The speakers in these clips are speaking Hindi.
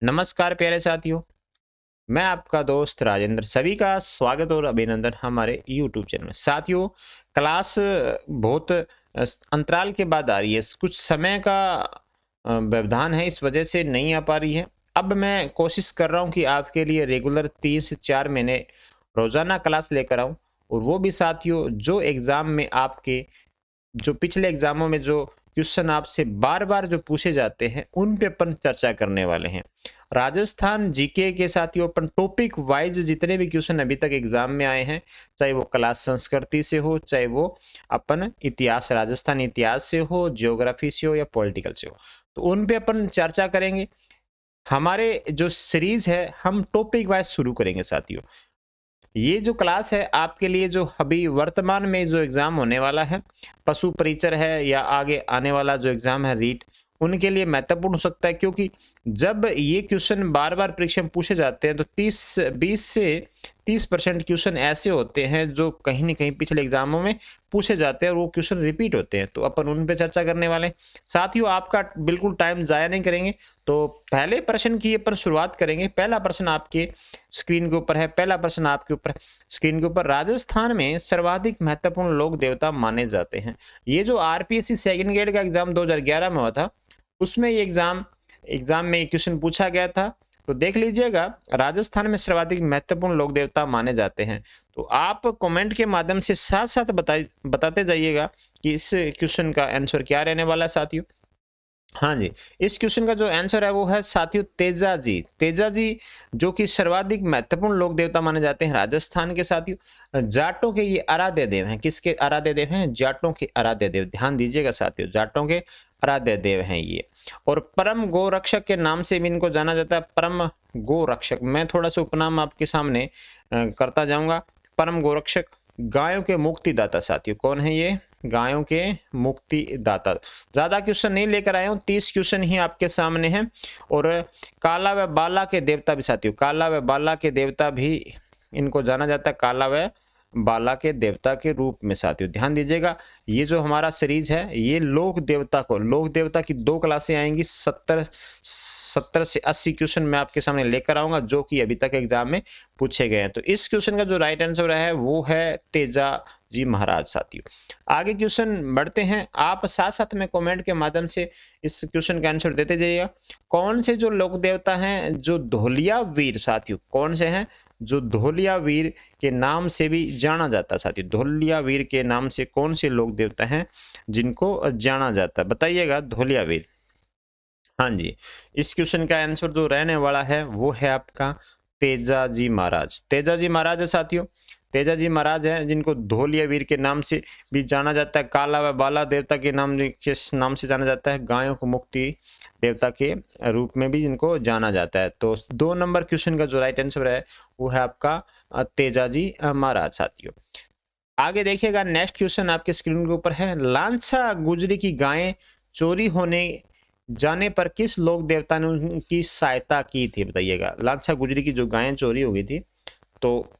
नमस्कार प्यारे साथियों। मैं आपका दोस्त राजेंद्र, सभी का स्वागत और अभिनंदन हमारे YouTube चैनल में। साथियों, क्लास बहुत अंतराल के बाद आ रही है। कुछ समय का व्यवधान है, इस वजह से नहीं आ पा रही है। अब मैं कोशिश कर रहा हूँ कि आपके लिए रेगुलर 3 से 4 महीने रोजाना क्लास लेकर आऊँ, और वो भी साथियों जो एग्जाम में आपके जो पिछले एग्जामों में जो क्वेश्चन आपसे बार बार जो पूछे जाते हैं उन पे अपन चर्चा करने वाले हैं। राजस्थान जीके के साथियों अपन टॉपिक वाइज जितने भी क्वेश्चन अभी तक एग्जाम में आए हैं, चाहे वो क्लास संस्कृति से हो, चाहे वो अपन इतिहास राजस्थान इतिहास से हो, ज्योग्राफी से हो या पॉलिटिकल से हो, तो उन पे अपन चर्चा करेंगे। हमारे जो सीरीज है हम टॉपिक वाइज शुरू करेंगे साथियों। ये जो क्लास है आपके लिए जो अभी वर्तमान में जो एग्जाम होने वाला है, पशु परिचर है या आगे आने वाला जो एग्जाम है रीट, उनके लिए महत्वपूर्ण हो सकता है। क्योंकि जब ये क्वेश्चन बार बार परीक्षा में पूछे जाते हैं तो 20 से 30% क्वेश्चन ऐसे होते हैं जो कहीं ना कहीं पिछले एग्जामों में पूछे जाते हैं और वो क्वेश्चन रिपीट होते हैं, तो अपन उन पे चर्चा करने वाले हैं। साथियों, आपका बिल्कुल टाइम जाया नहीं करेंगे, तो पहले प्रश्न की अपन शुरुआत करेंगे। पहला प्रश्न आपके स्क्रीन के ऊपर है। पहला प्रश्न आपके ऊपर स्क्रीन के ऊपर, राजस्थान में सर्वाधिक महत्वपूर्ण लोक देवता माने जाते हैं। ये जो आरपीएससी सेकंड ग्रेड का एग्जाम 2011 में हुआ था, उसमें ये एग्जाम में क्वेश्चन पूछा गया था। तो देख लीजिएगा, राजस्थान में सर्वाधिक महत्वपूर्ण लोक देवता माने जाते हैं। तो आप कमेंट के माध्यम से साथ साथ बताते जाइएगा कि इस क्वेश्चन का आंसर क्या रहने वाला है साथियों। हाँ जी, इस क्वेश्चन का जो आंसर है वो है साथियों तेजा जी। तेजा जी जो कि सर्वाधिक महत्वपूर्ण लोक देवता माने जाते हैं राजस्थान के साथियों। जाटों के ये आराध्य देव हैं। किसके आराध्य देव हैं? जाटों के आराध्य देव। ध्यान दीजिएगा साथियों, जाटों के आराध्य देव हैं ये। और परम गो रक्षक के नाम से भी इनको जाना जाता है। परम गो रक्षक, मैं थोड़ा सा उपनाम आपके सामने करता जाऊंगा। परम गोरक्षक, गायों के मुक्तिदाता साथियों। कौन है ये? गायों के मुक्तिदाता। ज्यादा क्वेश्चन नहीं लेकर आया हूं, 30 क्वेश्चन ही आपके सामने हैं। और काला व बाला के देवता भी साथियों, काला व बाला के देवता भी इनको जाना जाता है, काला व बाला के देवता के रूप में साथियों। ध्यान दीजिएगा, ये जो हमारा सीरीज है ये लोक देवता की 2 क्लासें आएंगी। 70 से 80 क्वेश्चन मैं आपके सामने लेकर आऊंगा जो कि अभी तक एग्जाम में पूछे गए हैं। तो इस क्वेश्चन का जो राइट आंसर है वो है तेजा जी महाराज साथियों। आगे क्वेश्चन बढ़ते हैं। आप साथ साथ में कमेंट के माध्यम से इस क्वेश्चन का आंसर देते जाइएगा। कौन से जो लोक देवता हैं जो धोलिया वीर साथियों, कौन से हैं जो धोलिया वीर के नाम से भी जाना जाता है साथियों? धोलिया वीर के नाम से कौन से लोक देवता हैं जिनको जाना जाता है? बताइएगा। धोलिया वीर। हाँ जी, इस क्वेश्चन का आंसर जो रहने वाला है वो है आपका तेजा जी महाराज। तेजा जी महाराज है साथियों। तेजा जी महाराज हैं जिनको धोलिया वीर के नाम से भी जाना जाता है। काला व बाला देवता के किस नाम से जाना जाता है? गायों को मुक्ति देवता के रूप में भी जिनको जाना जाता है। तो 2 नंबर क्वेश्चन का जो राइट आंसर है वो है आपका तेजा जी महाराज साथियों। आगे देखिएगा, नेक्स्ट क्वेश्चन आपके स्क्रीन के ऊपर है। लांछा गुजरी की गायें चोरी होने जाने पर किस लोक देवता ने उनकी सहायता की थी? बताइएगा। लांछा गुजरी की जो गायें चोरी हो गई थी, तो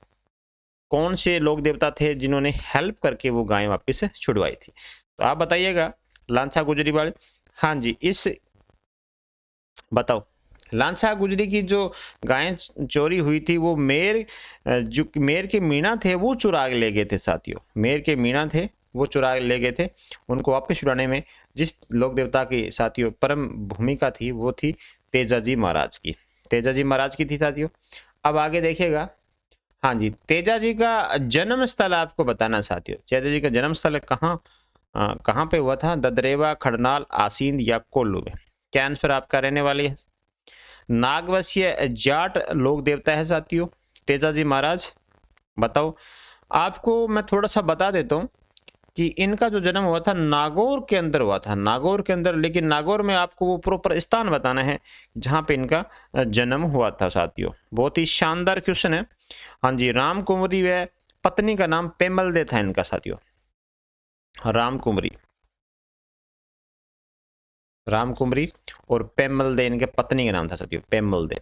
कौन से लोक देवता थे जिन्होंने हेल्प करके वो गायें वापस छुड़वाई थी? तो आप बताइएगा। लांछा गुजरी वाले। हाँ जी, इस बताओ। लांछा गुजरी की जो गायें चोरी हुई थी वो जो मेर के मीणा थे वो चुरा ले गए थे साथियों। मेर के मीणा थे वो चुरा ले गए थे। उनको वापस छुड़ाने में जिस लोक देवता की साथियों परम भूमिका थी वो थी तेजा जी महाराज की। तेजा जी महाराज की थी साथियों। अब आगे देखिएगा। हाँ जी, तेजा जी का जन्म स्थल आपको बताना साथियों। तेजा जी का जन्म स्थल कहाँ पे हुआ था? ददरेवा, खड़नाल, आसीन या कोल्लू में? क्या आंसर आपका रहने वाली है? नागवशीय जाट लोक देवता है साथियों तेजा जी महाराज। बताओ। आपको मैं थोड़ा सा बता देता हूँ कि इनका जो जन्म हुआ था नागौर के अंदर हुआ था। नागौर के अंदर, लेकिन नागौर में आपको वो प्रॉपर स्थान बताना है जहां पे इनका जन्म हुआ था साथियों। बहुत ही शानदार क्वेश्चन है। हाँ जी, राम कुंवरी व पत्नी का नाम पेमल दे था इनका साथियों। राम कुंवरी, राम कुंवरी और पेमल दे इनके पत्नी का नाम था साथियों, पेमल दे।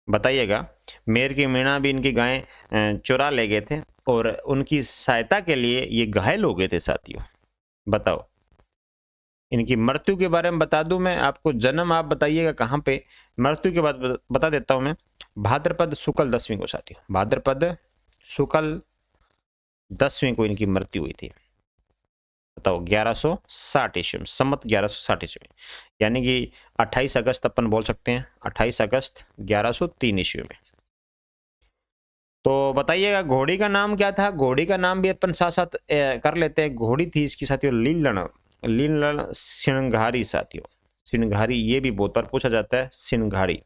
बताइएगा। मेर की मीणा भी इनकी गायें चुरा ले गए थे और उनकी सहायता के लिए ये घायल हो गए थे साथियों। बताओ। इनकी मृत्यु के बारे में बता दूं मैं आपको, जन्म आप बताइएगा कहाँ पे, मृत्यु के बाद बता देता हूं मैं। भाद्रपद शुक्ल 10वीं को साथियों, भाद्रपद शुक्ल 10वीं को इनकी मृत्यु हुई थी। बताओ 1160 ईस्वी में, संमत 1160 ईस्वी में, यानी कि 28 अगस्त अपन बोल सकते हैं, 28 अगस्त 1103 ईस्वी में। तो बताइएगा घोड़ी का नाम क्या था, घोड़ी का नाम भी अपन साथ साथ कर लेते हैं। घोड़ी थी इसकी साथियों लीलन सिंघारी साथियों, सिंघारी, ये भी बहुत बार पूछा जाता है, सिंघारी।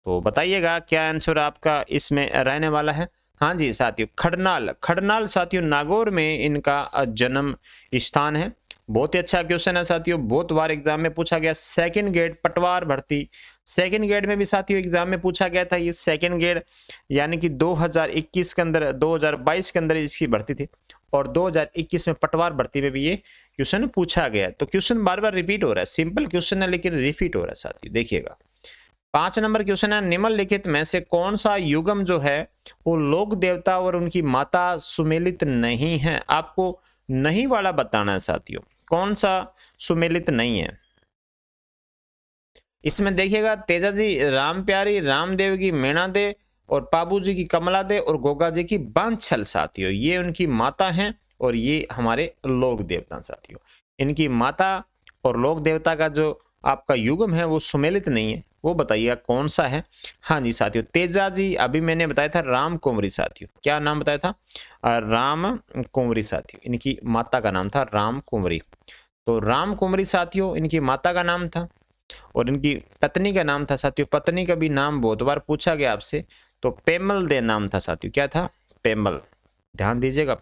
तो बताइएगा क्या आंसर आपका इसमें रहने वाला है। हाँ जी साथियों, खडनाल साथियों नागौर में इनका जन्म स्थान है। बहुत ही अच्छा क्वेश्चन है साथियों, बहुत बार एग्जाम में पूछा गया। सेकंड ग्रेड पटवार भर्ती, सेकंड ग्रेड में भी साथियों एग्जाम में पूछा गया था ये सेकंड ग्रेड, यानी कि 2021 के अंदर, 2022 के अंदर इसकी भर्ती थी, और 2021 में पटवार भर्ती में भी ये क्वेश्चन पूछा गया। तो क्वेश्चन बार बार रिपीट हो रहा है, सिंपल क्वेश्चन है लेकिन रिपीट हो रहा है साथियों। देखिएगा 5 नंबर क्वेश्चन है, निम्नलिखित में से कौन सा युगम जो है वो लोक देवता और उनकी माता सुमेलित नहीं है। आपको नहीं वाला बताना है साथियों, कौन सा सुमेलित नहीं है। इसमें देखिएगा तेजा जी राम प्यारी, रामदेव की मीणा दे, और पाबू जी की कमला दे, और गोगा जी की बांछल साथियों, ये उनकी माता हैं और ये हमारे लोक देवता साथियों। इनकी माता और लोक देवता का जो आपका युगम है वो सुमेलित नहीं है, वो बताइएगा कौन सा है। हाँ जी साथियों, तेजा जी अभी मैंने बताया था राम कुंवरी साथियों, क्या नाम बताया था, राम कुंवरी साथियों, इनकी माता का नाम था राम कुंवरी। तो राम कुंवरी साथियों इनकी माता का नाम था, और इनकी पत्नी का नाम था साथियों, पत्नी का भी नाम बहुत बार पूछा गया आपसे, तो पेमल दे नाम था साथियों, क्या था, पेमल, ध्यान दीजिएगा,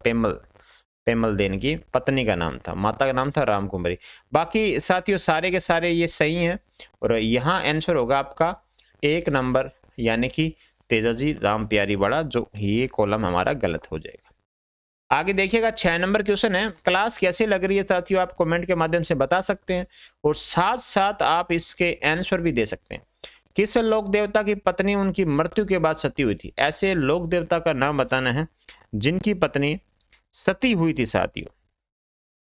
पेमल दे इनकी पत्नी का नाम था, माता का नाम था राम कुंवरी। बाकी साथियों सारे के सारे ये सही हैं, और यहाँ आंसर होगा आपका 1 नंबर, यानी कि तेजा जी राम प्यारी वाला, जो ये कॉलम हमारा गलत हो जाएगा। आगे देखिएगा 6 नंबर क्वेश्चन है, क्लास कैसी लग रही है साथियों, आप कमेंट के माध्यम से बता सकते हैं, और साथ साथ आप इसके आंसर भी दे सकते हैं। किस लोक देवता की पत्नी उनकी मृत्यु के बाद सती हुई थी। ऐसे लोक देवता का नाम बताना है जिनकी पत्नी सती हुई थी साथियों,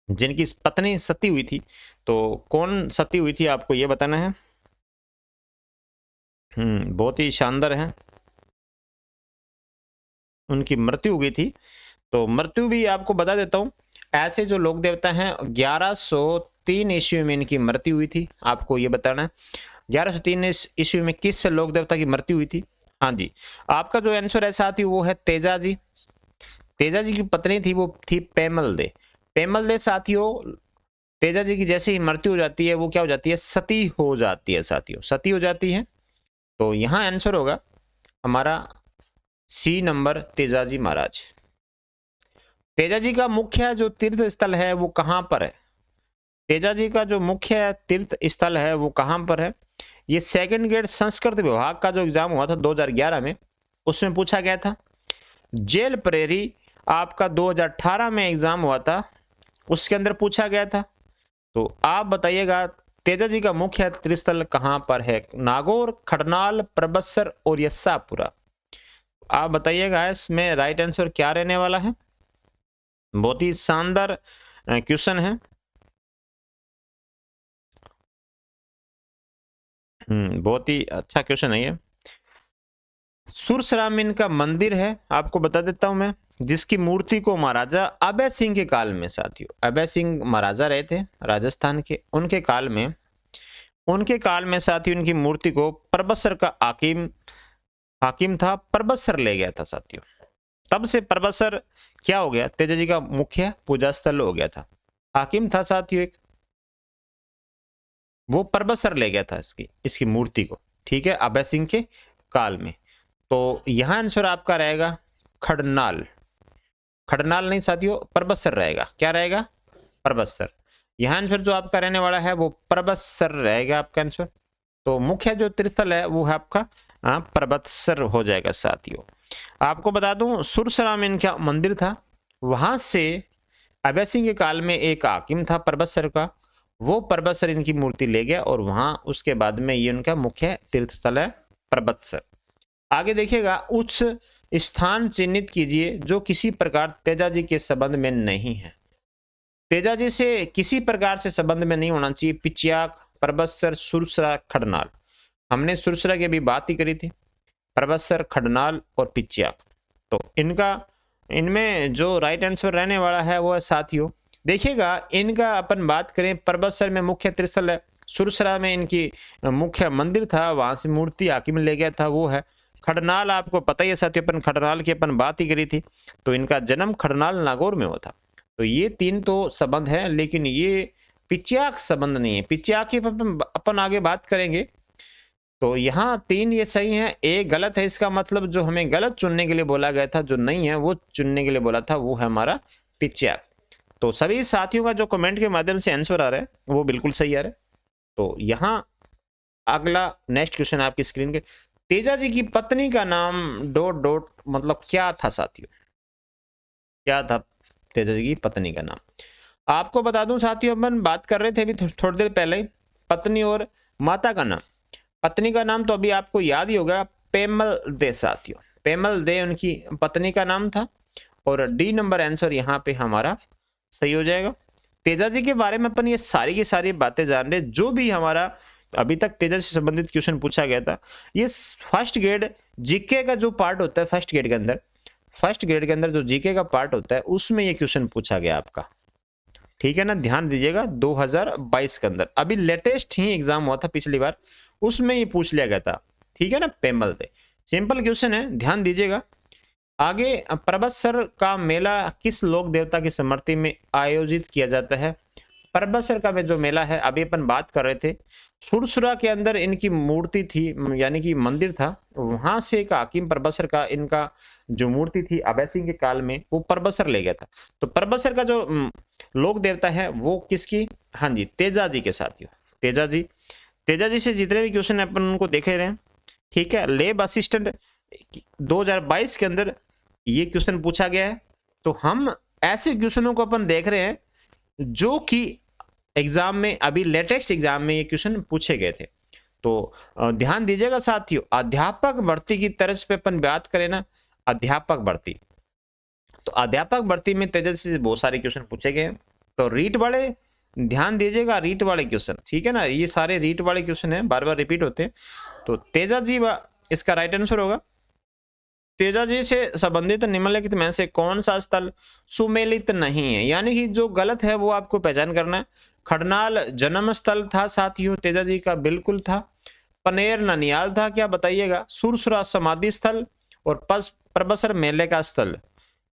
जिनकी पत्नी सती हुई थी, तो कौन सती हुई थी आपको ये बताना है। बहुत ही शानदार है, उनकी मृत्यु हो गई थी, तो मृत्यु भी आपको बता देता हूं। ऐसे जो लोक देवता हैं 1103 ईस्वी में इनकी मृत्यु हुई थी, आपको ये बताना है 1103 ईस्वी में किस लोक देवता की मृत्यु हुई थी। हाँ जी, आपका जो आंसर है साथी वो है तेजा जी। तेजा जी की पत्नी थी वो थी पेमल दे। पेमल दे साथियों, तेजा जी की जैसे ही मृत्यु हो जाती है वो क्या हो जाती है, सती हो जाती है साथियों, सती हो जाती है। तो यहाँ आंसर होगा हमारा सी नंबर, तेजा जी महाराज। तेजा जी का मुख्य जो तीर्थ स्थल है वो कहां पर है, तेजा जी का जो मुख्य तीर्थ स्थल है वो कहां पर है। ये सेकंड ग्रेड संस्कृत विभाग का जो एग्जाम हुआ था 2011 में, उसमें पूछा गया था। जेल प्रेरी आपका 2018 में एग्जाम हुआ था, उसके अंदर पूछा गया था। तो आप बताइएगा तेजा जी का मुख्य तीर्थस्थल कहां पर है, नागौर, खडनाल, परबत्सर और यशापुरा। आप बताइएगा इसमें राइट आंसर क्या रहने वाला है। बहुत ही शानदार क्वेश्चन है। बहुत ही अच्छा क्वेश्चन है ये। सुरसराम का मंदिर है, आपको बता देता हूं मैं, जिसकी मूर्ति को महाराजा अभय सिंह के काल में साथियों, अभय सिंह महाराजा रहे थे राजस्थान के, उनके काल में साथियों उनकी मूर्ति को परबत्सर का हाकिम था, परबत्सर ले गया था साथियों। तब से परबत्सर क्या हो गया, तेजा जी का मुख्य पूजा स्थल हो गया था। हाकिम था साथियों एक, वो परबत्सर ले गया था इसकी मूर्ति को, ठीक है, अभय सिंह के काल में। तो यहां आंसर आपका रहेगा खडनाल नहीं साथियों, परबत्सर रहेगा, क्या रहेगा, परबत्सर। यहां आंसर जो आपका रहने वाला है वो परबत्सर रहेगा आपका आंसर। तो मुख्य जो तीर्थस्थल है वो है आपका परबत्सर हो जाएगा साथियों। आपको बता दूं सुरसराम इनका मंदिर था, वहां से अभय सिंह के काल में एक हाकिम था परबत्सर का, वो परबत्सर इनकी मूर्ति ले गया, और वहां उसके बाद में ये उनका मुख्य तीर्थस्थल है परबत्सर। आगे देखिएगा, उच्च स्थान चिन्हित कीजिए जो किसी प्रकार तेजा जी के संबंध में नहीं है। तेजाजी से किसी प्रकार से संबंध में नहीं होना चाहिए पिच्याक, परबत्सर, सुरसरा, खडनाल। हमने सुरसरा की भी बात ही करी थी, परबत्सर, खडनाल और पिच्याक। तो इनमें जो राइट आंसर रहने वाला है वो है साथियों, देखिएगा इनका अपन बात करें, परबत्सर में मुख्य त्रिस्थल है, सुरसरा में इनकी मुख्य मंदिर था, वहां से मूर्ति हाकिम ले गया था वो है। खडनाल आपको पता ही है साथियों, अपन खडनाल की अपन बात ही करी थी, तो इनका जन्म खडनाल नागौर में हुआ था। तो ये तीन तो संबंध है, लेकिन ये पिच्याक संबंध नहीं है। पिच्याक की अपन आगे बात करेंगे। तो यहाँ तीन ये सही है, एक गलत है, इसका मतलब जो हमें गलत चुनने के लिए बोला गया था, जो नहीं है वो चुनने के लिए बोला था, वो है हमारा पिच्याक। तो सभी साथियों का जो कमेंट के माध्यम से आंसर आ रहा है वो बिल्कुल सही आ रहा है। तो यहाँ अगला नेक्स्ट क्वेश्चन आपकी स्क्रीन के, तेजाजी की पत्नी का नाम डॉट डॉट मतलब क्या था साथियों, क्या था तेजाजी की पत्नी का नाम? आपको बता दूं साथियों, अपन बात कर रहे थे अभी थोड़ी देर पहले ही पत्नी और माता का नाम। पत्नी का नाम तो अभी आपको याद ही होगा, पेमल दे साथियों, पेमल दे उनकी पत्नी का नाम था। और डी नंबर आंसर यहाँ पे हमारा सही हो जाएगा। तेजाजी के बारे में अपन ये सारी की सारी बातें जान रहे, जो भी हमारा अभी तक तेजाजी से संबंधित क्वेश्चन पूछा गया था, ये फर्स्ट ग्रेड जीके का जो पार्ट होता है, फर्स्ट ग्रेड के अंदर जो जीके का पार्ट होता है उसमें ये क्वेश्चन पूछा गया आपका, ठीक है ना, ध्यान दीजिएगा। 2022 के अंदर अभी लेटेस्ट ही एग्जाम हुआ था पिछली बार, उसमें ये पूछ लिया गया था, ठीक है ना, पेमल दे। सिंपल क्वेश्चन है, ध्यान दीजिएगा। आगे, परबत्सर का मेला किस लोक देवता की स्मृति में आयोजित किया जाता है? परबत्सर का जो मेला है, अभी अपन बात कर रहे थे, सुरसुरा के अंदर इनकी मूर्ति थी, यानी कि मंदिर था, वहां से एक हाकिम परबत्सर का इनका जो मूर्ति थी अभय सिंह के काल में, वो परबत्सर ले गया था। तो परबत्सर का जो लोक देवता है वो किसकी? हाँ जी, तेजाजी के साथियों, तेजाजी से जितने भी क्वेश्चन अपन उनको देखे रहे हैं, ठीक है। लेब असिस्टेंट 2022 के अंदर ये क्वेश्चन पूछा गया है। तो हम ऐसे क्वेश्चनों को अपन देख रहे हैं जो कि एग्जाम में, अभी लेटेस्ट एग्जाम में ये क्वेश्चन पूछे गए थे। तो ध्यान दीजिएगा साथियों, अध्यापक भर्ती की तर्ज पे अपन बात करें ना, अध्यापक भर्ती, तो अध्यापक भर्ती में तेजस्वी से बहुत सारे क्वेश्चन पूछे गए हैं। तो रीट वाले ध्यान दीजिएगा, रीट वाले क्वेश्चन, ठीक है ना, ये सारे रीट वाले क्वेश्चन हैं, बार बार रिपीट होते हैं। तो तेजाजी इसका राइट आंसर होगा। तेजाजी से संबंधित निम्नलिखित में से कौन सा स्थल सुमेलित नहीं है? यानी कि जो गलत है वो आपको पहचान करना है। खडनाल जन्म स्थल था साथियों तेजाजी का, बिल्कुल था। पनेर ननियाल था, क्या बताइएगा? सुरसुरा समाधि स्थल और परबत्सर मेले का स्थल।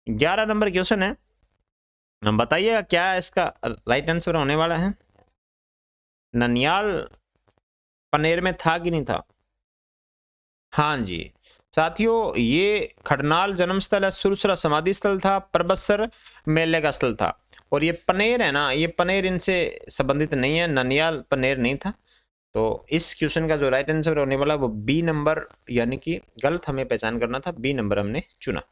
11 नंबर क्वेश्चन है, बताइएगा क्या इसका राइट आंसर होने वाला है? ननियाल पनेर में था कि नहीं था? हाँ जी साथियों, ये खडनाल जन्म स्थल है, सुरसुरा समाधि स्थल था, परबत्सर मेले का स्थल था। और ये पनेर है ना, ये पनेर इनसे संबंधित नहीं है, ननियाल पनेर नहीं था। तो इस क्वेश्चन का जो राइट आंसर होने वाला वो बी नंबर, यानी कि गलत हमें पहचान करना था, बी नंबर हमने चुना।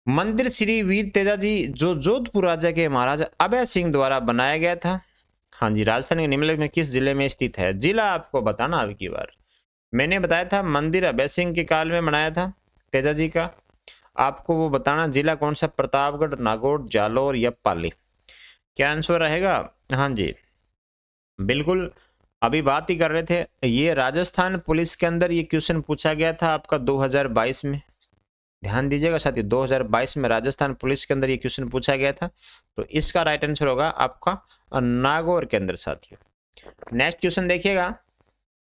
मंदिर श्री वीर तेजाजी जो जोधपुर राज्य के महाराजा अभय सिंह द्वारा बनाया गया था, हाँ जी, राजस्थान के निम्नलिखित में किस जिले में स्थित है? जिला आपको बताना अब की बार। मैंने बताया था मंदिर अभय सिंह के काल में बनाया था तेजाजी का, आपको वो बताना जिला कौन सा, प्रतापगढ़, नागौर, जालोर या पाली। क्या आंसर रहेगा? हाँ जी बिल्कुल, अभी बात ही कर रहे थे, ये राजस्थान पुलिस के अंदर ये क्वेश्चन पूछा गया था आपका 2022 में। ध्यान दीजिएगा साथियों, 2022 में राजस्थान पुलिस के अंदर ये क्वेश्चन पूछा गया था। तो इसका राइट आंसर होगा आपका नागौर के अंदर साथियों। नेक्स्ट क्वेश्चन देखिएगा,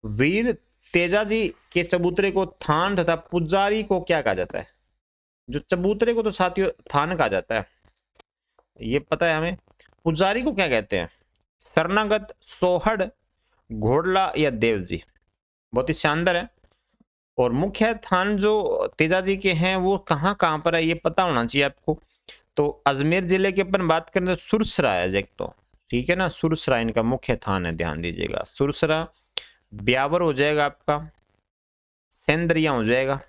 वीर तेजाजी के चबूतरे को थान तथा पुजारी को क्या कहा जाता है? जो चबूतरे को तो साथियों थान कहा जाता है, ये पता है हमें। पुजारी को क्या कहते हैं? शरणागत, सोहड़, घोड़ला या देवजी। बहुत ही शानदार है। और मुख्य थान जो तेजाजी के हैं वो कहाँ कहाँ पर है ये पता होना चाहिए आपको। तो अजमेर जिले की अपन बात करें तो सुरसरा है एक, तो ठीक है ना, सुरसरा इनका मुख्य थान है, ध्यान दीजिएगा। सुरसरा, ब्यावर हो जाएगा आपका, सेंद्रिया हो जाएगा,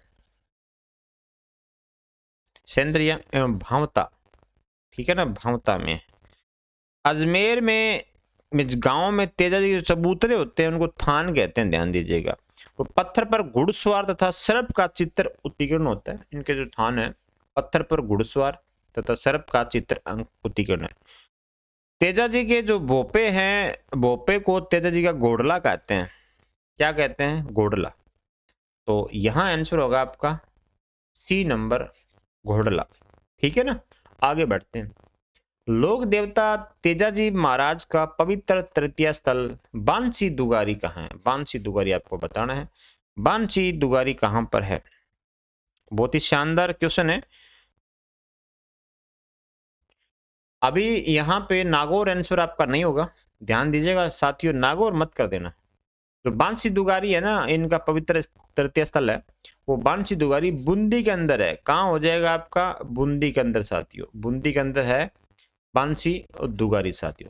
सेंद्रिया एवं भावता, ठीक है ना, भावता में। अजमेर में गांव में तेजाजी के जो चबूतरे होते हैं उनको थान कहते हैं, ध्यान दीजिएगा। तो पत्थर पर घुड़सवार तथा सर्प का चित्र उत्कीर्ण होता है, इनके जो थान है, पत्थर पर घुड़सवार तथा सर्प का चित्र उत्कीर्ण है। तेजा जी के जो भोपे हैं, भोपे को तेजा जी का गोडला कहते हैं। क्या कहते हैं? गोडला। तो यहां आंसर होगा आपका सी नंबर, घोड़ला। ठीक है ना, आगे बढ़ते हैं। लोक देवता तेजाजी महाराज का पवित्र तृतीय स्थल बांसी दुगारी कहाँ है? बांसी दुगारी आपको बताना है। बांसी दुगारी कहां पर है? बहुत ही शानदार क्वेश्चन है। अभी यहाँ पे नागौर आंसर आपका नहीं होगा, ध्यान दीजिएगा साथियों, नागौर मत कर देना। जो बांसी दुगारी है ना, इनका पवित्र तृतीय स्थल है, वो बांसी दुगारी बूंदी के अंदर है। कहाँ हो जाएगा आपका? बूंदी के अंदर साथियों, बूंदी के अंदर है बांसी और दुगारी साथियों।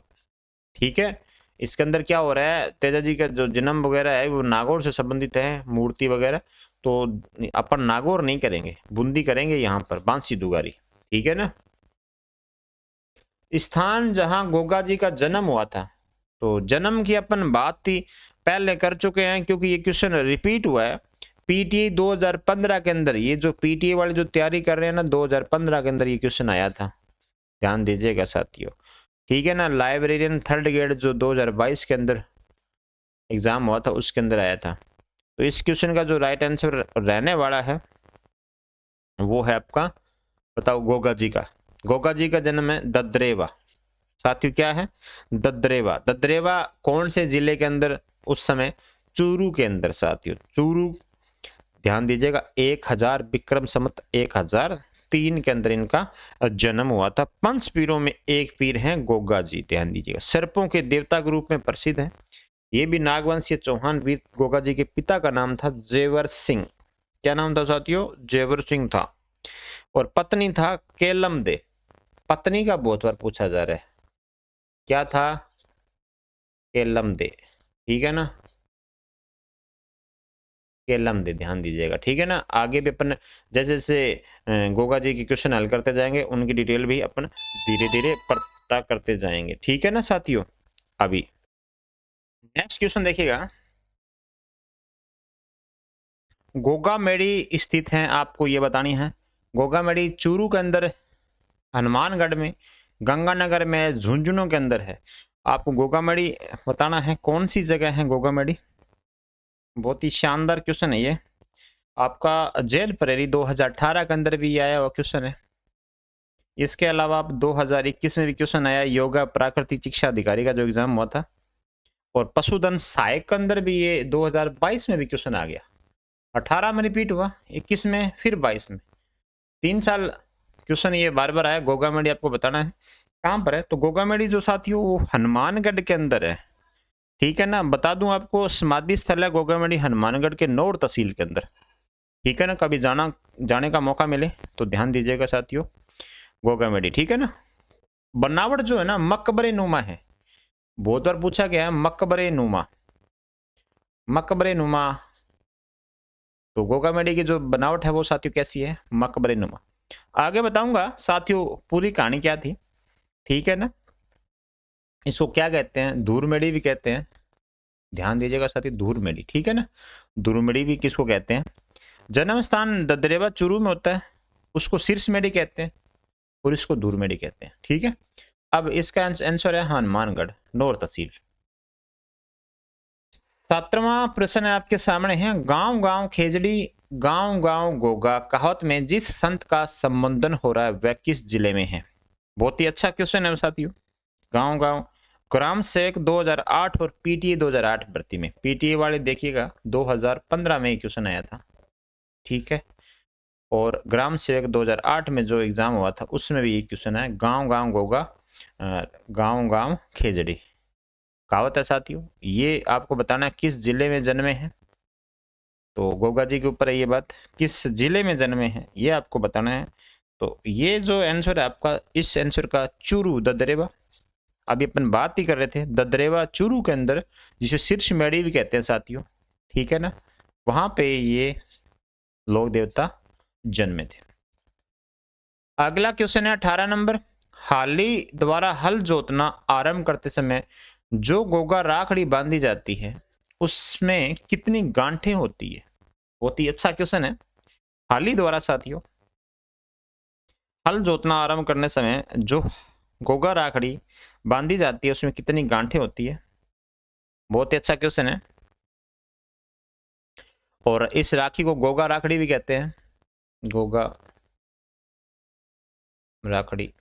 ठीक है, इसके अंदर क्या हो रहा है, तेजा जी का जो जन्म वगैरह है वो नागौर से संबंधित है, मूर्ति वगैरह। तो अपन नागौर नहीं करेंगे, बूंदी करेंगे यहाँ पर, बांसी दुगारी। ठीक है ना। स्थान जहां गोगा जी का जन्म हुआ था, तो जन्म की अपन बात थी पहले कर चुके हैं, क्योंकि ये क्वेश्चन रिपीट हुआ है पीटीए 2015 के अंदर। ये जो पीटीए वाले जो तैयारी कर रहे हैं ना, 2015 के अंदर ये क्वेश्चन आया था, ध्यान दीजिएगा साथियों। ठीक है ना, लाइब्रेरियन थर्ड ग्रेड जो 2022 के अंदर एग्जाम हुआ था उसके अंदर आया था। तो इस क्वेश्चन का जो राइट आंसर रहने वाला है वो है आपका, बताओ, गोगा जी का। गोगा जी का जन्म है ददरेवा साथियों। क्या है? ददरेवा। ददरेवा कौन से जिले के अंदर? उस समय चूरू के अंदर साथियों, चूरू। ध्यान दीजिएगा 1000 विक्रम संवत 1003 के अंदर इनका जन्म हुआ था। पंच पीरों में एक पीर हैं गोगा जी, ध्यान दीजिएगा। सर्पों के देवता के रूप में प्रसिद्ध है। ये भी नागवंशीय चौहान वीर गोगा जी के पिता का नाम था जेवर सिंह। क्या नाम था साथियों? जेवर सिंह था। और पत्नी था केलम दे। पत्नी का बहुत बार पूछा जा रहा है, क्या था? केलम दे। ठीक है ना, केलम दे, ध्यान दीजिएगा। ठीक है ना, आगे भी अपन जैसे जैसे गोगा जी की क्वेश्चन हल करते जाएंगे, उनकी डिटेल भी अपन धीरे धीरे पता करते जाएंगे। ठीक है ना साथियों। अभी नेक्स्ट क्वेश्चन देखिएगा। गोगामेड़ी स्थित है, आपको ये बतानी है। गोगामेड़ी चूरू के अंदर, हनुमानगढ़ में, गंगानगर में, झुंझुनू के अंदर है। आपको गोगामेड़ी बताना है कौन सी जगह है गोगामेड़ी। बहुत ही शानदार क्वेश्चन है ये आपका। जेल प्रेरी 2018 के अंदर भी आया हुआ क्वेश्चन है। इसके अलावा आप 2021 में भी क्वेश्चन आया, योगा प्राकृतिक शिक्षा अधिकारी का जो एग्जाम हुआ था। और पशुधन सहायक के अंदर भी ये 2022 में भी क्वेश्चन आ गया। 18 में रिपीट हुआ, 21 में, फिर 22 में, 3 साल क्वेश्चन ये बार बार आया। गोगामेड़ी आपको बताना है कहां पर है। तो गोगामेड़ी जो साथियों वो हनुमानगढ़ के अंदर है। ठीक है ना, बता दूं आपको, समाधि स्थल है गोगामेड़ी हनुमानगढ़ के नौर तहसील के अंदर। ठीक है ना, कभी जाने का मौका मिले तो ध्यान दीजिएगा साथियों, गोगामेड़ी। ठीक है ना। बनावट जो है ना मकबरे नुमा है, बहुत बार पूछा गया है मकबरे नुमा, मकबरे नुमा। तो गोगामेड़ी की जो बनावट है वो साथियों कैसी है? मकबरे नुमा। आगे बताऊंगा साथियों पूरी कहानी क्या थी। ठीक है ना, इसको क्या कहते हैं? धूरमेड़ी भी कहते हैं, ध्यान दीजिएगा साथियों, धूरमेड़ी। ठीक है ना, धूरमेड़ी भी किसको कहते हैं? जन्म स्थान ददरेवा चूरू में होता है, उसको शीर्षमेड़ी कहते हैं, और इसको धूरमेड़ी कहते हैं। ठीक है, अब इसका आंसर है हनुमानगढ़, नौर तहसील। 17वां प्रश्न आपके सामने है। गांव गांव खेजड़ी गांव गांव गोगा कहावत में जिस संत का संबोधन हो रहा है वह किस जिले में है? बहुत ही अच्छा क्वेश्चन है साथियों। गांव गांव, ग्राम सेवक 2008 और पीटीए 2008 भर्ती में। पीटीए वाले देखिएगा 2015 में क्वेश्चन आया था। ठीक है, और ग्राम सेवक 2008 में जो एग्जाम हुआ था उसमें भी ये क्वेश्चन है, गांव गांव गोगा गांव गांव खेजड़ी। कहावत है साथियों, ये आपको बताना है किस जिले में जन्मे हैं। तो गोगा जी के ऊपर है ये बात, किस जिले में जन्मे हैं ये आपको बताना है। तो ये जो आंसर है आपका, इस आंसर का चूरू ददरेवा। अभी अपन बात ही कर रहे थे ददरेवा चूरू के अंदर, जिसे शीर्षमेड़ी भी कहते हैं साथियों। ठीक है ना, वहां पे ये लोक देवता जन्मे थे। अगला क्वेश्चन है 18 नंबर। हाली द्वारा हल जोतना आरंभ करते समय जो गोगा राखड़ी बांधी जाती है उसमें कितनी गांठें होती है? बहुत ही अच्छा क्वेश्चन है। हाली द्वारा साथियों हल जोतना आरंभ करने समय जो गोगा राखड़ी बांधी जाती है उसमें कितनी गांठें होती है? बहुत ही अच्छा क्वेश्चन है। और इस राखी को गोगा राखड़ी भी कहते हैं, गोगा राखड़ी,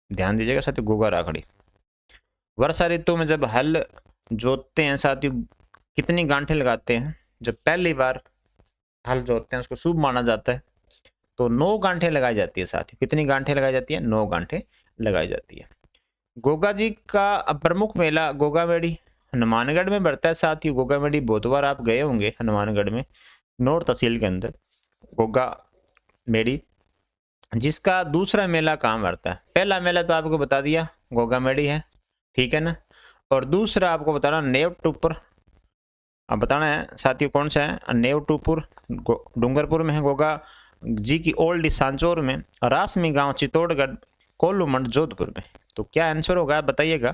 ध्यान दीजिएगा साथियों, गोगा राखड़ी। वर्षा ऋतु में जब हल जोतते हैं साथियों, कितनी गांठें लगाते हैं? जब पहली बार हल जोतते हैं उसको शुभ माना जाता है, तो 9 गांठें लगाई जाती है साथियों। कितनी गांठें लगाई जाती है? 9 गांठें लगाई जाती है। गोगा जी का प्रमुख मेला गोगा मेड़ी हनुमानगढ़ में बढ़ता है साथियों। गोगा मेड़ी बहुत बार आप गए होंगे हनुमानगढ़ में, नौर तहसील के अंदर गोगा मेड़ी, जिसका दूसरा मेला कहाँ बढ़ता है? पहला मेला तो आपको बता दिया गोगा मेड़ी है, ठीक है ना। और दूसरा आपको बताना नेवटुपुर, अब बताना है साथियों कौन सा है? नेवटुपुर डूंगरपुर में है, गोगा जी की ओल्ड सांचौर में, रासमी गांव चित्तौड़गढ़, कोल्लू मंड जोधपुर में। तो क्या आंसर होगा बताइएगा।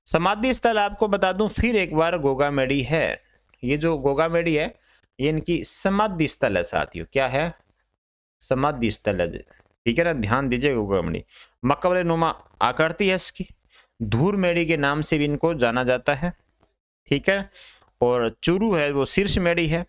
समाधि स्थल आपको बता दूं फिर एक बार, गोगा मेड़ी है। ये जो गोगा मेड़ी है ये इनकी समाधि स्थल है साथियों। क्या है? समाधि स्थल है, ठीक है ना, ध्यान दीजिए। गोगा मेड़ी मकबरे नुमा आकृति है इसकी, धूर मेड़ी के नाम से भी इनको जाना जाता है, ठीक है। और चूरू है वो शीर्ष मेड़ी है।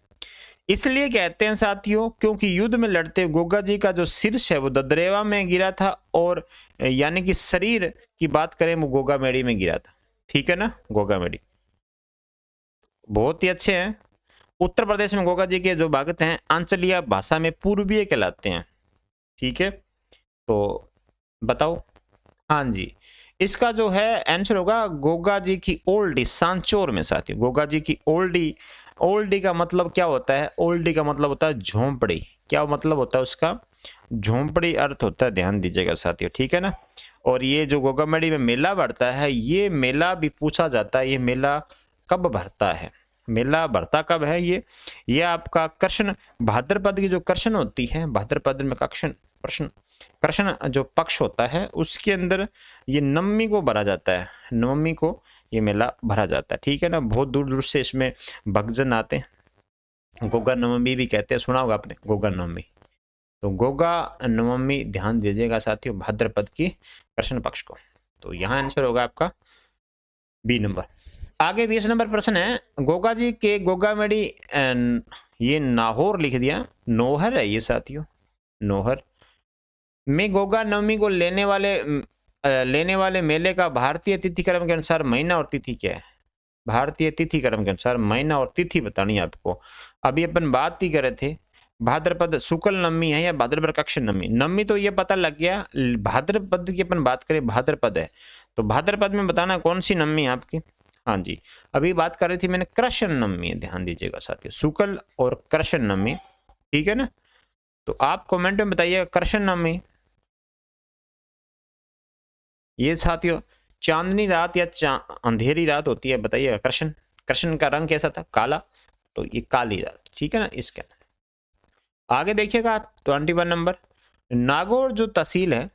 इसलिए कहते हैं साथियों क्योंकि युद्ध में लड़ते गोगा जी का जो शीर्ष है वो ददरेवा में गिरा था, और यानी कि शरीर की बात करें वो गोगा मेड़ी में गिरा था, ठीक है ना, गोगा मेड़ी। बहुत ही अच्छे हैं। उत्तर प्रदेश में गोगा जी के जो भक्त हैं आंचलिया भाषा में पूर्वीय कहलाते हैं, ठीक है। तो बताओ, हाँ जी, इसका जो है आंसर होगा गोगा जी की ओल्डी सांचौर में साथियों। गोगा जी की ओल्डी, ओल्डी का मतलब क्या होता है? ओल्डी का मतलब होता है झोंपड़ी। क्या मतलब होता है उसका? झोंपड़ी अर्थ होता है, ध्यान दीजिएगा साथियों, ठीक है ना। और ये जो गोगा मेड़ी में मेला बढ़ता है, ये मेला भी पूछा जाता है, ये मेला कब भरता है? मेला भरता कब है? ये आपका कृष्ण भाद्रपद की जो कृष्ण होती है, भाद्रपद में कृष्ण प्रश्न कृष्ण जो पक्ष होता है उसके अंदर ये नवमी को भरा जाता है, नवमी को ये मेला भरा जाता है, ठीक है ना। बहुत दूर दूर से इसमें भक्तजन आते हैं। गोगा नवमी भी कहते हैं, सुना होगा आपने गोगा नवमी। तो गोगा नवमी ध्यान दीजिएगा साथियों, भाद्रपद की कृष्ण पक्ष को। तो यहाँ आंसर होगा आपका बी नंबर। आगे 20 नंबर प्रश्न है, गोगा जी के गोगा मेड़ी, ये नाहौर लिख दिया, नौहर है ये साथियों, नौहर में गोगा नवमी को लेने वाले मेले का भारतीय तिथि क्रम के अनुसार महीना और तिथि क्या है? भारतीय तिथि क्रम के अनुसार महीना और तिथि बतानी है आपको। अभी अपन बात ही कर रहे थे भाद्रपद शुक्ल नवमी है या भाद्रपद कृष्ण नवमी। नवमी तो ये पता लग गया, भाद्रपद की अपन बात करें, भाद्रपद है तो भाद्रपद में बताना कौन सी नवमी है आपकी। हाँ जी, अभी बात कर रही थी मैंने कृष्ण नवमी, ध्यान दीजिएगा साथियों, शुक्ल और कृष्ण नवमी, ठीक है ना। तो आप कमेंट में बताइएगा कृष्ण नवमी। ये साथियों चांदनी रात या अंधेरी रात होती है, बताइएगा। कृष्ण, कृष्ण का रंग कैसा था? काला, तो ये काली रात, ठीक है ना। इसके आगे देखिएगा 21 नंबर, नागौर जो तहसील है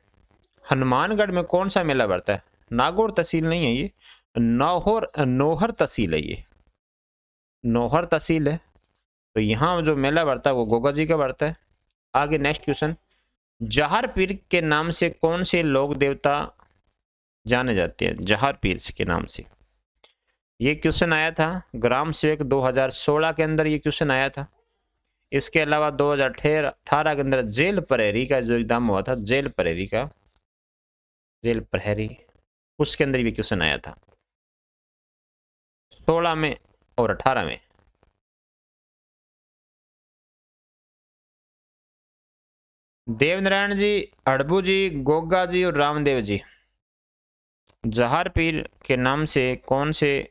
हनुमानगढ़ में कौन सा मेला बढ़ता है? नागौर तहसील नहीं है ये, नौहर तहसील है ये, नौहर तहसील है। तो यहाँ जो मेला बढ़ता है वो गोगा जी का बढ़ता है। आगे नेक्स्ट क्वेश्चन, जहार पीर के नाम से कौन से लोक देवता जाने जाते हैं? जहार पीर के नाम से ये क्वेश्चन आया था ग्राम सेवक 2016 के अंदर, ये क्वेश्चन आया था। इसके अलावा 2018 के अंदर जेल प्रहरी का जो एग्जाम हुआ था, जेल प्रहरी, उसके अंदर भी क्वेश्चन आया था 16 में और 18 में। देवनारायण जी, अड़बू जी, गोगा जी और रामदेव जी, जहार पीर के नाम से कौन से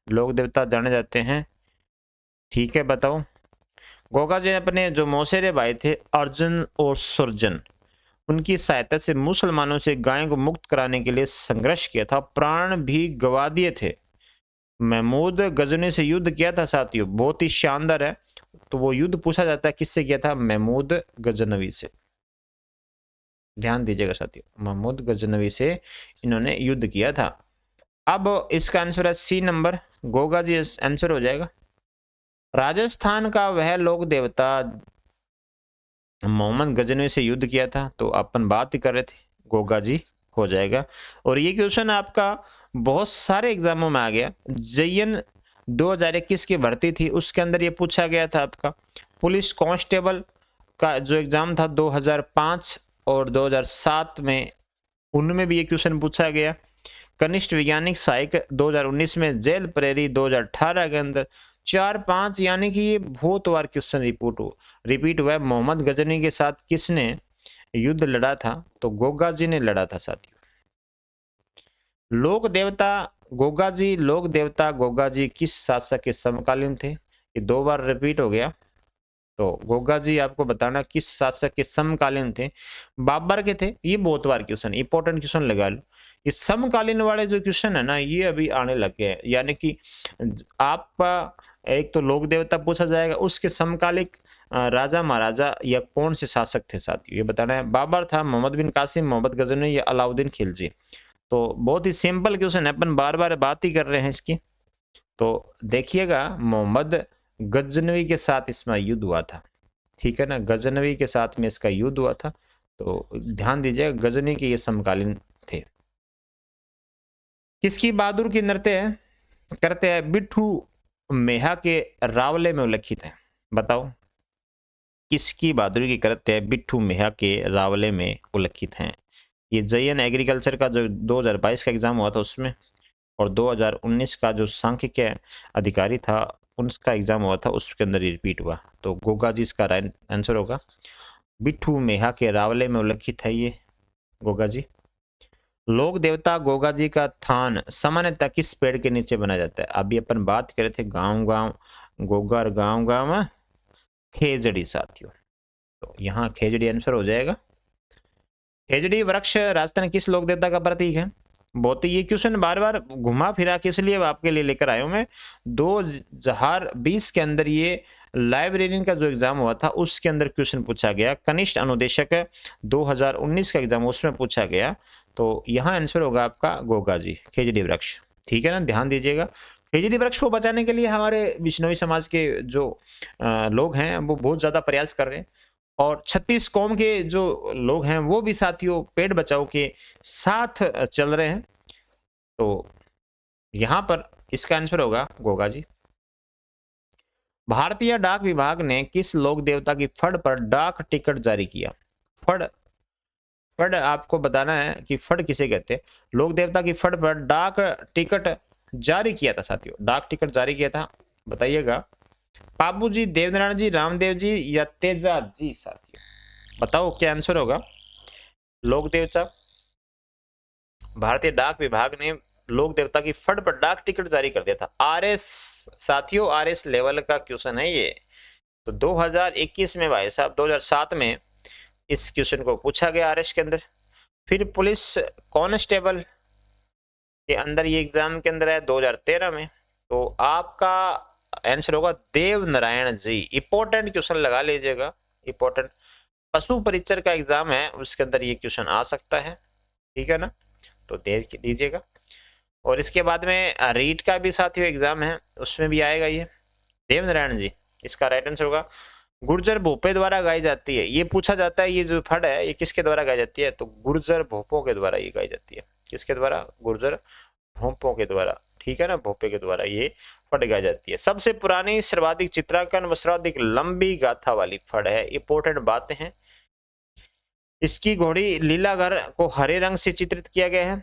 लोक देवता जाने जाते हैं? ठीक है, बताओ। गोगा जी अपने जो मौसेरे भाई थे अर्जुन और सुरजन, उनकी सहायता से मुसलमानों से गाय को मुक्त कराने के लिए संघर्ष किया था, प्राण भी गवा दिए थे। महमूद गजनी से युद्ध किया था साथियों, बहुत ही शानदार है। तो वो युद्ध पूछा जाता है किससे किया था? महमूद गजनवी से, ध्यान दीजिएगा साथियों, महमूद गजनवी से इन्होंने युद्ध किया था। अब इसका आंसर है सी नंबर, गोगा जी आंसर हो जाएगा। राजस्थान का वह लोक देवता मोहम्मद गजनवी से युद्ध किया था, तो अपन बात ही कर रहे थे गोगा जी हो जाएगा। और ये क्वेश्चन आपका बहुत सारे एग्जामों में आ गया। JN 2021 की भर्ती थी, उसके अंदर ये पूछा गया था आपका। पुलिस कांस्टेबल का जो एग्जाम था 2005 और 2007 में, उनमें भी ये क्वेश्चन पूछा गया। कनिष्ठ वैज्ञानिक सहायक 2019 में, जेल प्रेरी 2018 के अंदर। 4-5 यानी कि ये बहुत बार क्वेश्चन रिपीट हुआ है। मोहम्मद गजनी के साथ किसने युद्ध लड़ा था? तो गोगा जी ने लड़ा था साथियों। लोक देवता गोगा जी, लोक देवता गोगा जी किस शासक के समकालीन थे? ये 2 बार रिपीट हो गया। तो गोगा जी आपको बताना किस शासक के समकालीन थे? बाबर के थे। ये बहुत बार क्वेश्चन, इंपॉर्टेंट क्वेश्चन लगा लो। ये समकालीन वाले जो क्वेश्चन है ना, ये अभी आने लग गए हैं। यानी कि आपका एक तो लोक देवता पूछा जाएगा, उसके समकालिक राजा महाराजा या कौन से शासक थे साथियों, ये बताना है। बाबर था, मोहम्मद बिन कासिम, मोहम्मद गजनी या अलाउद्दीन खिलजी। तो बहुत ही सिंपल क्वेश्चन है, अपन बार बार बात ही कर रहे हैं इसकी। तो देखिएगा, मोहम्मद गजनवी के साथ इसमें युद्ध हुआ था, ठीक है ना। गजनवी के साथ में इसका युद्ध हुआ था, तो ध्यान दीजिएगा, गजनी के ये समकालीन थे। किसकी बहादुर की नृत्य है करते हैं बिट्ठू मेहा के रावले में उल्लिखित है? बताओ, किसकी बहादुरी की कृत्य बिट्ठू मेहा के रावले में उल्लिखित हैं? ये JN एग्रीकल्चर का जो 2022 का एग्जाम हुआ था उसमें, और 2019 का जो सांख्यिकीय अधिकारी था उनका एग्जाम हुआ था, उसके अंदर रिपीट हुआ। तो गोगा जी इसका राइट आंसर होगा। बिट्ठू मेहा के रावले में उल्लिखित है ये गोगा जी। लोक देवता गोगा जी का थान सामान्यतः किस पेड़ के नीचे बनाया जाता है? अभी अपन बात कर रहे थे गांव गांव गोगर गांव गांव खेजड़ी साथियों, तो यहाँ खेजड़ी आंसर हो जाएगा। खेजड़ी वृक्ष राजस्थान किस लोक देवता का प्रतीक है? बहुत ही ये क्वेश्चन बार बार घुमा फिरा के इसलिए आपके लिए लेकर आया हूं मैं। 2020 के अंदर ये लाइब्रेरियन का जो एग्जाम हुआ था उसके अंदर क्वेश्चन पूछा गया। कनिष्ठ अनुदेशक 2019 का एग्जाम, उसमें पूछा गया। तो यहाँ आंसर होगा आपका गोगा जी, खेजड़ी वृक्ष, ठीक है ना। ध्यान दीजिएगा, खेजड़ी वृक्ष को बचाने के लिए हमारे बिश्नोई समाज के जो लोग हैं वो बहुत ज्यादा प्रयास कर रहे हैं, और 36 कौम के जो लोग हैं वो भी साथियों पेड़ बचाओ के साथ चल रहे हैं। तो यहां पर इसका आंसर होगा गोगा जी। भारतीय डाक विभाग ने किस लोक देवता की फड़ पर डाक टिकट जारी किया? फड़ फड़ आपको बताना है कि फड़ किसे कहते हैं। लोक देवता की फड़ पर डाक टिकट जारी किया था साथियों, डाक टिकट जारी किया था, बताइएगा। बाबू जी, देवनारायण जी, रामदेव जी या तेजा जी साथियों, बताओ क्या आंसर होगा। लोक देवता, भारतीय डाक विभाग ने लोक देवता की फड़ पर डाक टिकट जारी कर दिया था। RS साथियों, RS लेवल का क्वेश्चन है ये। तो 2021 में भाई साहब, 2007 में इस क्वेश्चन को पूछा गया RS के अंदर। फिर पुलिस कांस्टेबल के अंदर ये एग्जाम के अंदर है 2013 में। तो आपका आंसर होगा देव नारायण जी। इंपॉर्टेंट क्वेश्चन लगा लीजिएगा, इंपॉर्टेंट। पशु परिचर का एग्जाम है, उसके अंदर ये क्वेश्चन आ सकता है, ठीक है ना, तो देख लीजिएगा। और इसके बाद में रीट का भी साथियों एग्जाम है, उसमें भी आएगा ये देव नारायण जी। इसका राइट आंसर होगा। गुर्जर भोपे द्वारा गाई जाती है, ये पूछा जाता है, ये जो फड़ है ये किसके द्वारा गाई जाती है? तो गुर्जर भोपों के द्वारा ये गाई जाती है। किसके द्वारा? गुर्जर भोपों के द्वारा, ठीक है ना, भोपे के द्वारा ये फड़ गाई जाती है। सबसे पुरानी, सर्वाधिक चित्रांकन व सर्वाधिक लंबी गाथा वाली फड़ है। इंपॉर्टेंट बातें हैं। इसकी घोड़ी लीलागर को हरे रंग से चित्रित किया गया है।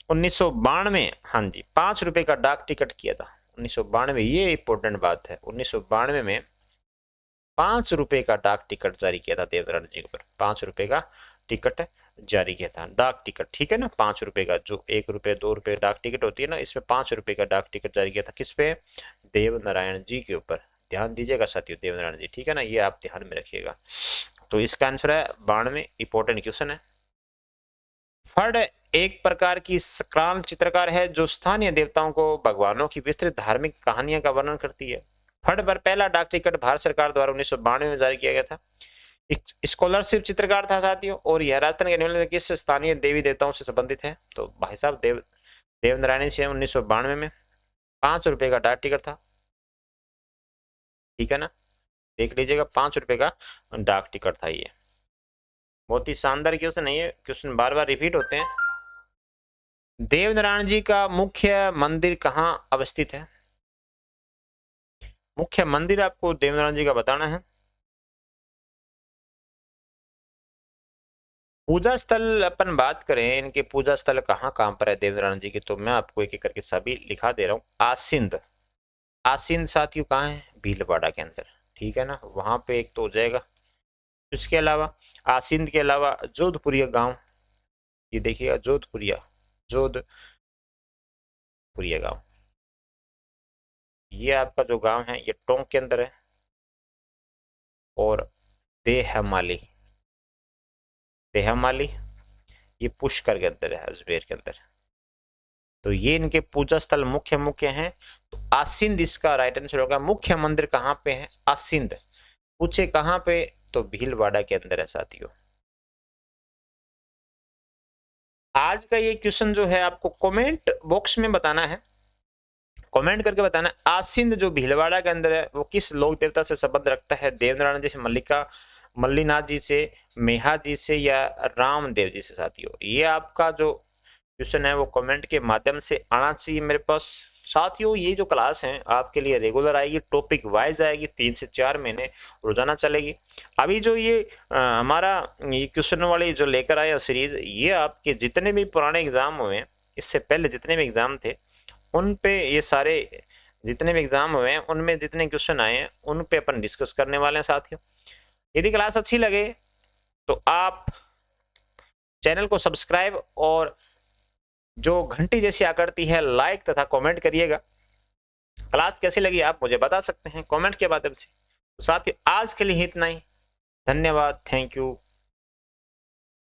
1992, हाँ जी, 5 रुपए का डाक टिकट किया था 1992, ये इंपॉर्टेंट बात है। 1992 में 5 रुपए का डाक टिकट जारी किया था देवनारायण जी पर। 5 रुपए का टिकट जारी किया था, डाक टिकट, ठीक है ना। 5 रुपए का, जो 1 रुपए 2 रुपए डाक टिकट होती है ना, इसमें 5 रुपए का डाक टिकट जारी किया था। किस पे? देवनारायण जी के ऊपर। ध्यान दीजिएगा साथियों, देवनारायण जी, ठीक है ना, ये आप ध्यान में रखिएगा। तो इसका आंसर है 92, इंपॉर्टेंट क्वेश्चन है। फड़ एक प्रकार की संक्रांत चित्रकार है जो स्थानीय देवताओं को, भगवानों की विस्तृत धार्मिक कहानियों का वर्णन करती है। फड़ पर पहला डाक टिकट भारत सरकार द्वारा 1992 में जारी किया गया था। स्कॉलरशिप चित्रकार था साथियों, और यह राजस्थान के निम्नलिखित किस स्थानीय देवी देवताओं से संबंधित है? तो भाई साहब देवनारायण से 1992 में 5 रुपए का डाक टिकट था, ठीक है ना, देख लीजिएगा, 5 रुपए का डाक टिकट था ये। बहुत ही शानदार क्वेश्चन है ये, क्वेश्चन बार बार रिपीट होते हैं। देवनारायण जी का मुख्य मंदिर कहाँ अवस्थित है? मुख्य मंदिर आपको देवनारायण जी का बताना है। पूजा स्थल अपन बात करें, इनके पूजा स्थल कहाँ कहाँ पर है देवनारायण जी के, तो मैं आपको एक एक करके सभी लिखा दे रहा हूँ। आसिंद, आसिंद साथियों कहाँ है? भीलवाड़ा के अंदर, ठीक है ना, वहां पे एक तो हो जाएगा। इसके अलावा आसिंद के अलावा जोधपुरिया गांव, ये देखिएगा जोधपुरिया, जोधपुरिया गांव, ये आपका जो गांव है ये टोंक के अंदर है। और देहमाली, देहमाली ये पुष्कर के अंदर है, अजमेर के अंदर। तो ये इनके पूजा स्थल मुख्य मुख्य हैं। तो आसिंद इसका राइट आंसर होगा। मुख्य मंदिर कहाँ पे है? आसिंद। पूछे कहाँ पे, तो भीलवाड़ा के अंदर है साथियों। आज का ये क्वेश्चन जो है आपको कमेंट बॉक्स में बताना है, कमेंट करके बताना है आसिंद जो भीलवाड़ा के अंदर है वो किस लोक देवता से संबंध रखता है? देवनारायण जी से, मल्लीनाथ जी से, मेहा जी से, या रामदेव जी से साथियों। ये आपका जो क्वेश्चन है वो कमेंट के माध्यम से आना चाहिए मेरे पास। साथियों ये जो क्लास है आपके लिए रेगुलर आएगी, टॉपिक वाइज आएगी, 3 से 4 महीने रोजाना चलेगी। अभी जो ये हमारा ये क्वेश्चन वाली जो लेकर आए सीरीज, ये आपके जितने भी पुराने एग्जाम हुए हैं, इससे पहले जितने भी एग्जाम थे उन पे, ये सारे जितने भी एग्जाम हुए हैं उनमें जितने क्वेश्चन आए हैं उन पे अपन डिस्कस करने वाले हैं साथियों। यदि क्लास अच्छी लगे तो आप चैनल को सब्सक्राइब और जो घंटी जैसी आकृति है लाइक तथा कमेंट करिएगा। क्लास कैसी लगी आप मुझे बता सकते हैं कमेंट के माध्यम से। तो साथियों आज के लिए इतना ही, धन्यवाद, थैंक यू।